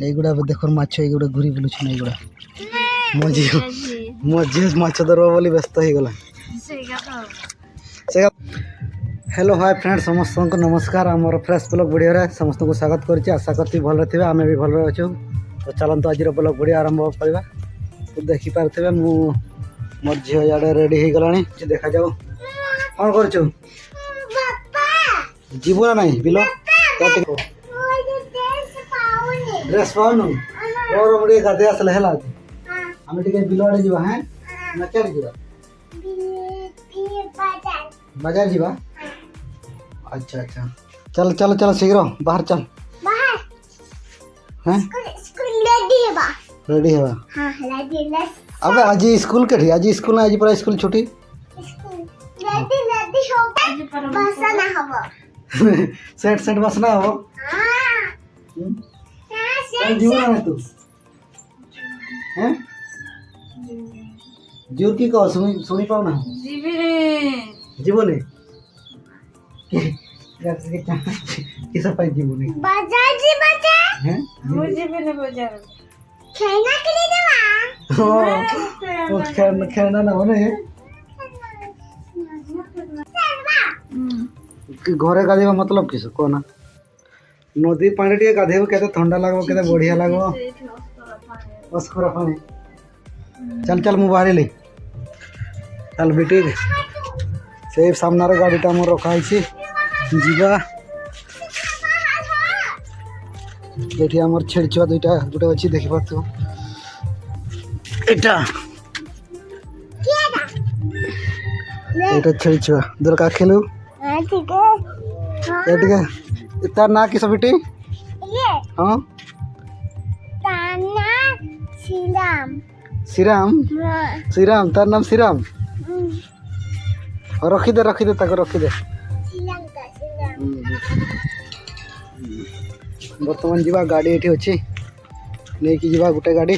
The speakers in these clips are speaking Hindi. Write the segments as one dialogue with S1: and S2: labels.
S1: এইগুড়া দেখ মাছ এইগুড়া ঘুরি বুলুছন এইগুড়া মজি মজি মাছ ধরব বলে ব্যস্ত হয়ে গলা। हेलो हाय फ्रेंड समस्त को नमस्कार आमर फ्रेश ब्लॉग वीडियो समस्त को स्वागत करुच्ची। आशा करती भल थे आम भी भल अच्छु। तो चलते आज ब्लॉग वीडियो आरंभ करवा। तो देखिपे मु मोर झी इे रेडी हो गला देखा जाऊ कौन कर जीव ना नहीं बिल ड्रेस पाऊन और गाधे आसले है आम बिल आड़े जा हाँ ना क्या जा बाजार जीवा। अच्छा अच्छा चल चल चल शीघ्र बाहर चल हैं रेडी है अब आज स्कूल के आज स्कूल ना आज पूरा स्कूल छुट्टी सेट सेट बसना हो जीवन है तू हैं जोर की कहो सुनी पाओ ना जीवने किसा पाई जीवने
S2: बाजार जी बाजार
S1: हैं
S2: मुझे भी ना बाजार खेलना के लिए देवा
S1: ओ खेलना ना होने घरे गाधेबा मतलब किस कोना नदी पानी टे गाधेबो केते ठंडा लागबो केते बढ़िया लागबो बस करा पानी चल चल मोबाइल ले चल बेटी से सामनार गाड़ीटा मोर रखा है जीवा ये आमर छेड़ छुआ दुईटा गोटे अच्छी देखी पार्थ यहाँ छेड़ छुआ दुर्गा खेलू तार ना किस बेटी हाँ श्रीराम श्रीराम तार नाम श्रीराम रखीदे ताको रखीदे बर्तमान जीवा गाड़ी ये अच्छी नहीं कि जीवा गोटे गाड़ी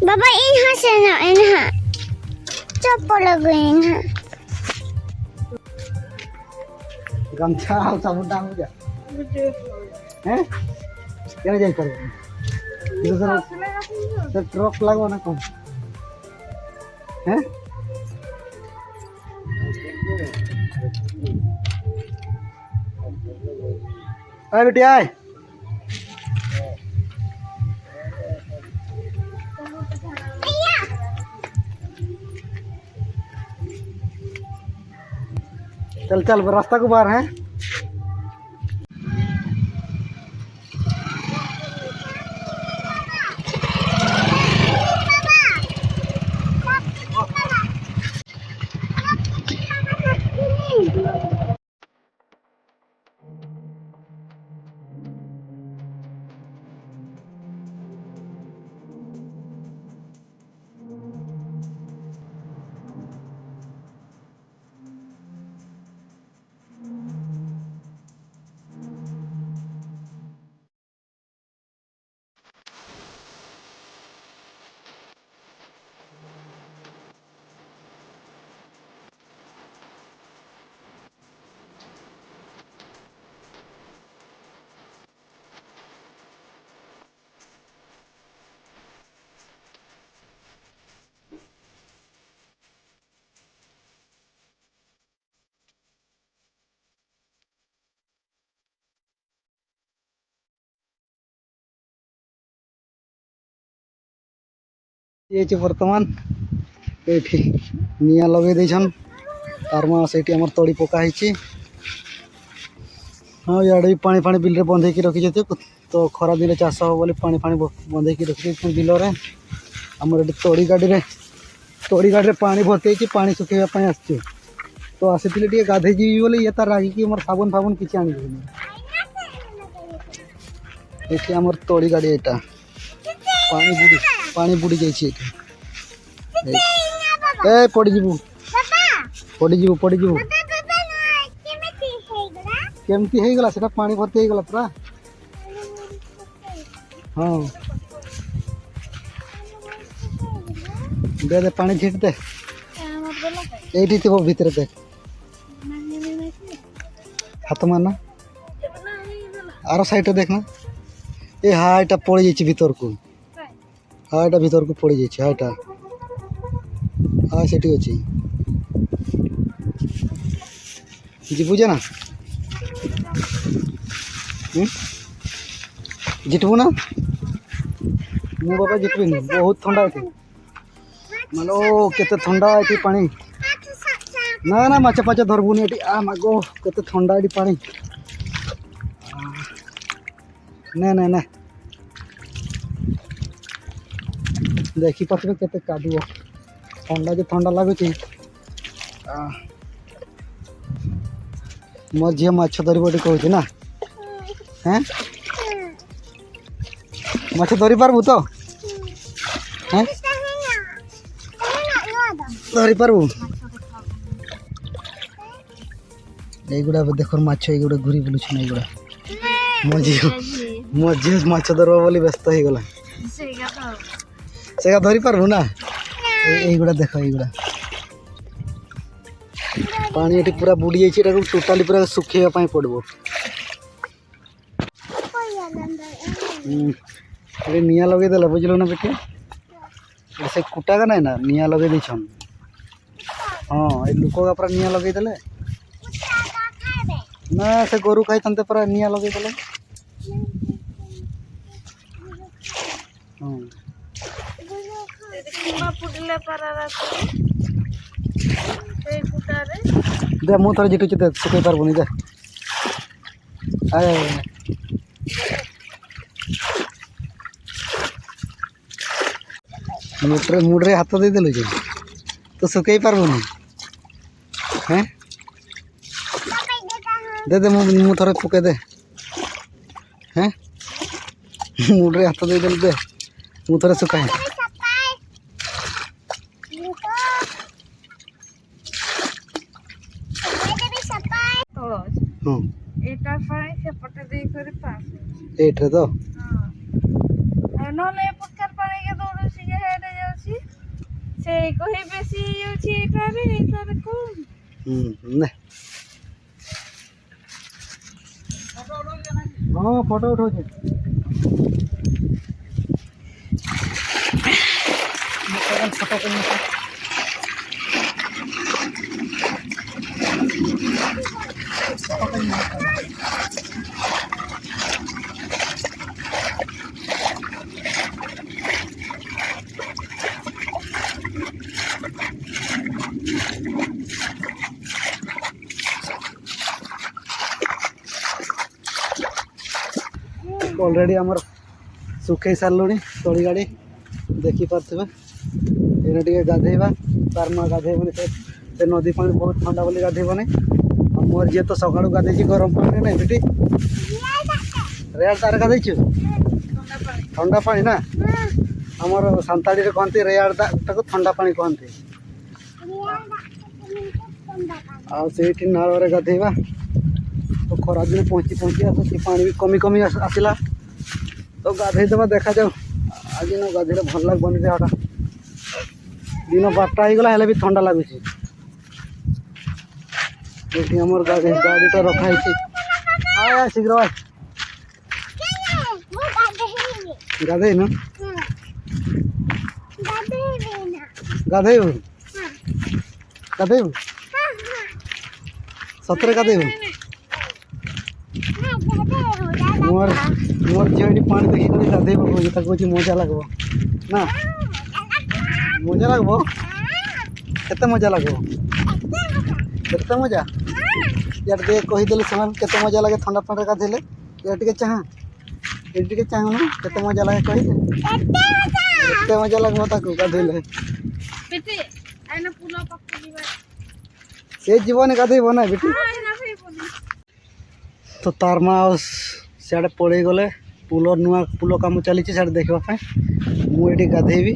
S2: बाबा यहाँ से ना यहाँ चप्पल लगे यहाँ
S1: गमछा साबुन डाल जा हैं क्या जाई कर ट्रक लगो ना कौन हैं आए बेटी आए चल चल रास्ता को बाहर है ये बर्तमान ये निया लगे देछन तारमा से आम तड़ी पकाई हाँ इे भी पानी पानी बिल बंधे रखी तो खरा दिन चाष हो बोले पानी पानी बंधे रखी बिल आमर ये तड़ी गाड़ी पानी भर्ती पानी सुखेवाई आस तो आसी गाधे जी बोले ये तार रागिकी मोर साबुन फाबुन किसी आनी ये आमर तड़ी गाड़ी यहाँ पानी बुड़ी जाइए पड़ी जीवु केमती हो गला सेटा पानी भर्ती हो गला पूरा हाँ दे दे पानी झीट दे ये थी वो भीतर देख हाथ मारना आरो साइड देखना ए हाँ एटा पड़ जाइए भीतर को हाँ एटा भीतर को पड़ जाइए हाँ एटा हाँ सेठी अच्छी जीबू जे ना जितबू ना मु बाबा जितबी बहुत ठंडा है मानो केते ठंडा है पानी ना ना माछ पाछ धरबुनी एटी आ मागो केते ठंडा है पानी ना ना ना देखी पाथबे केते कादुओ ठंडा जे ठंडा लागुची मोर झील माछ धरबे कहूँ ना हैं माछ धरी पारबू तो हैं धरी पारबू एगुड़ा देख माछ एगुड़ा घूरी बुलुछ एगुड़ा मोर झील माछ धरबा बोली व्यस्त हो गला सेगा धरी पारबू ना एगुड़ा देख एगुड़ा पानी एटी पूरा बुड़ी जाइए टोटाली पूरा सुखेवा पड़ो निया लगे देला बुझल ना बेटे से कुटा का ना निया लगे दीछन हाँ ये लुक का पूरा निया लगे देले ना से गोरु खाई तंते पूरा निया लगे देले हाँ दे मु थोड़ा जिटू दे सुखे पारबुनी दे आए मुड्रे हाथ दे देलु जे तो सुखे पारबुनी हैं दे दे मु थोड़े फुके दे हैं मुड्रे हाथ दे देलु दे मु थोड़े सुखाए
S3: एटा पानी सेपटे दे करे पास
S1: एठरे तो
S3: हां नले पक्कर पानी के दौड़ सी जे हेडे जाउची से कहि बेसी जाउची एटा रे कम
S1: ने हां फोटो उठो जे फोटो करने ऑलरेडी आमर सुखे सारे तली गाड़ी देखी पार्थे ये टे गाधेबा तार माँ गाधेबनी से नदी पानी बहुत ठंडा बोली गाधेबनी मोर जी तो सका गाधे गरम पानी ना बेटी रेड़ तार गाधे ठंडा पानी ना आमर सानताड़ी कहते रेड़ ताक ठंडा पानी कहते आठी नाल गाधेबा तो खरा दिन पहुँची पहुँची आस पानी भी कमी कमी आसला तो गाधे देवा देखा जाओ आज न गाधे भल लगभग देहटा दिन 12टा हो गला भी ठंडा लगुच आमर गाड़ीटा रखाई आया शीघ्र आए गाधे न गाधेबू गाधेबू सतरे गाधेबू मोर मोर झील पानी देखी गाधे कहूँ मजा लगब ना मजा लगब केते मजा लगब केते मजा यार देख कहीदेलु से केते मजा लगे ठंडा पानी गाधेले यार टे चाह ये चाहूँ ना केते मजा लगे कही केते मजा लगब ताकू गाधेले से जीवन गाधेब ना बेटी तो तार माँ सियाड़े पड़े गले पुल नुआ पुल कम चली सियाड़े देखापी मुझे गाधेबी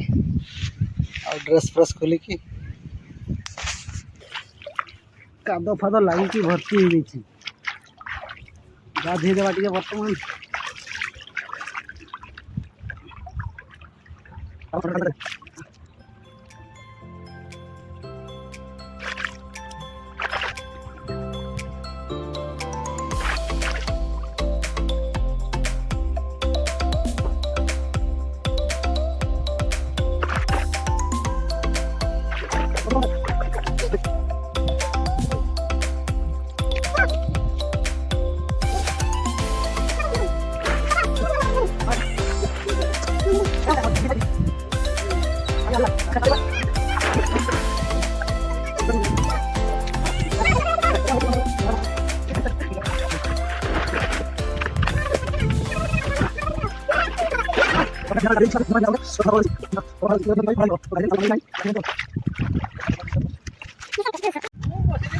S1: आ ड्रेस फ्रेस खोलिकी काद फाद लगी भर्ती हो गई गाधे देवा टे बर्तमान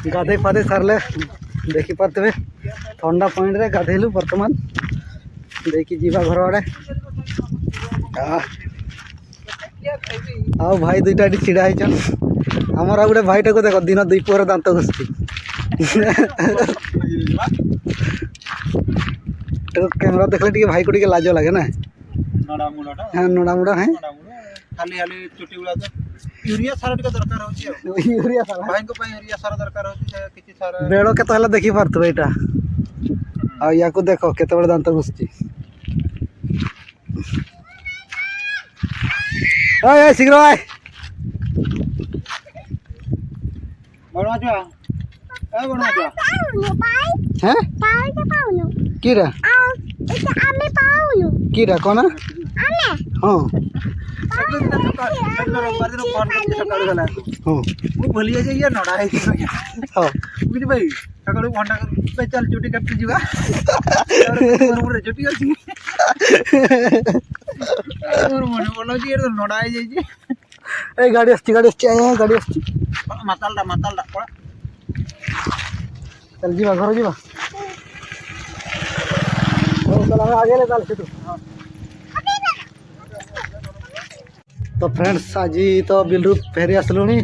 S1: गाधे फाधे सारे देखी पारे थंडा पॉइंट रे गाधेलु बर्तमान देखी जीवा घर आड़े आओ भाई दुईटा छिड़ा होचन आमर आ गोटे भाईटा को देख दिन दुई पुअर दांत घुसुची कैमरा देखले टी भाई को टी लाज लगे ना हाँ नोड़ा मुड़ा है
S4: खाली खाली चुटी गुला यूरिया सार टिके दरकार होची
S1: यूरिया सारा
S4: भाई को पे यूरिया सार दरकार होची से किछि सार
S1: बेड़ो के तो देखी पारत एटा आ या को देखो केते बड़ दांत घुसुची ओए शीघ्र आय
S4: बनवा जा ए बनवा जा
S1: हैं
S2: पाउनु पाउनु
S1: कीरा
S2: এটা আমি পাউनु
S1: कीरा कोना
S2: আমি
S1: हां
S4: रविवार दिन फोन करके सकाळ गला
S1: हां
S4: मु भूली जाय ये नडा है
S1: हां
S4: बुझी भाई सकाळ फोन कर चल चुटी काट जीवा और मोर चुटी अछि और मन बोलो जी ये नडा है जाय
S1: ए गाड़ी आछी गाड़ी आछी
S4: मातालडा पड़ा
S1: चल जीवा घर जीवा चल आगे ले चल तू तो फ्रेंड्स आज तो बिलरू फेरी आसलुनी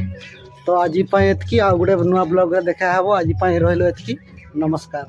S1: तो आज एतकी आ गोटे नुआ ब्लॉग देखा हे आज रही एतकी नमस्कार।